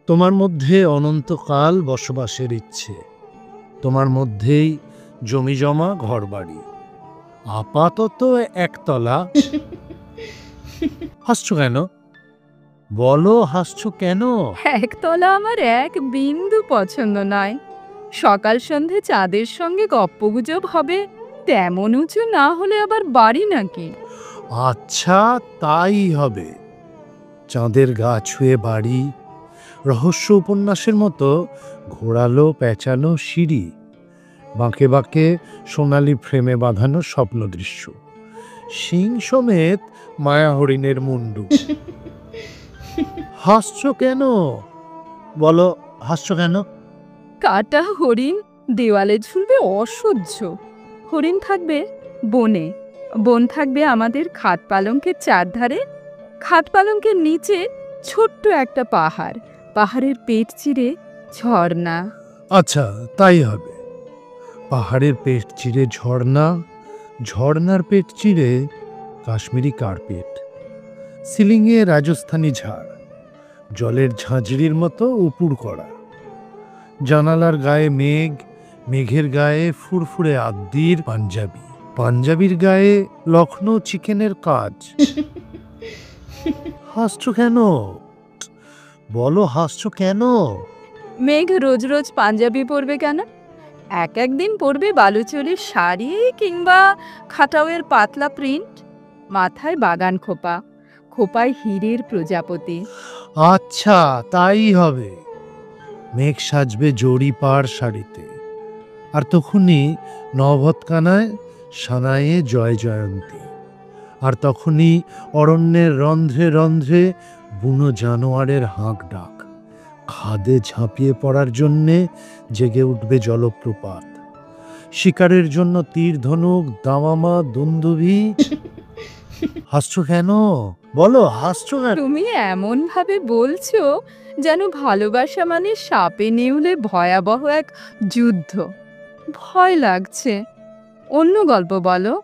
তোমার মধ্যে অনন্তকাল বসবাসের ইচ্ছে, তোমার মধ্যেই জমি জমা ঘরবাড়ি, আপাতত একতলা। হাসছো কেন? বলো, হাসছো কেন? একতলা আমার এক বিন্দু পছন্দ নয়। সকাল সন্ধে চাঁদের সঙ্গে গপ্পগুজব হবে, তেমন উঁচু না হলে আবার বাড়ি নাকি? আচ্ছা, তাই হবে। চাঁদের গা ছুঁয়ে বাড়ি, রহস্য উপন্যাসের মতো ঘোরালো পেঁচানো সিঁড়ি, বাঁকে বাঁকে সোনালি ফ্রেমে বাঁধানো স্বপ্ন দৃশ্য, সিং সমেত মায়া হরিণের মুন্ডু। হাসছো কেন? বলো, হাসছো কেন? কাটা হরিণ দেওয়ালে ঝুলবে অসহ্য। হরিণ থাকবে বনে, বন থাকবে আমাদের খাট পালঙ্কের চারধারে, খাট পালঙ্কের নিচে ছোট্ট একটা পাহাড়, পাহাড়ের পেট চিরে ঝর্ণা। আচ্ছা, তাই হবে। পাহাড়ের পেট চিরে ঝর্ণা, ঝর্ণার পেট চিরে কাশ্মীরি কার্পেট, সিলিংয়ে রাজস্থানী ঝাড়, জলের ঝাঁঝরির মতো উপুড় করা, জানালার গায়ে মেঘ, মেঘের গায়ে ফুরফুরে আদ্যির পাঞ্জাবি, পাঞ্জাবির গায়ে লখনৌ চিকেনের কাজ। হাসছো কেন? বলো, হাসছো কেন? মেঘ রোজ রোজ পাঞ্জাবি পরবে কেন? এক একদিন পরবে বালুচরির শাড়ি কিংবা খাটাওয়ের পাতলা প্রিন্ট, মাথায় বাগান খোপা, খোপায় হীরের প্রজাপতি। আচ্ছা, তাই হবে। মেঘ সাজবে জরি পাড় শাড়িতে, আর তখনই নভতকানায় সানায়ে জয় জয়ন্তী, আর তখনই অরণ্যের রন্ধ্রে রন্ধ্রে বুনো জানোয়ারের হাঁক ডাক, খাদে ঝাঁপিয়ে পড়ার জন্যে জেগে উঠবে জলপ্রপাত, শিকারের জন্য তীর ধনুক দামামা দুন্দুভি। হাসছো কেন? বলো, হাসছো কেন? তুমি এমন ভাবে বলছো যেন ভালোবাসা মানে সাপে নেউলে ভয়াবহ এক যুদ্ধ। ভয় লাগছে। অন্য গল্প বলো।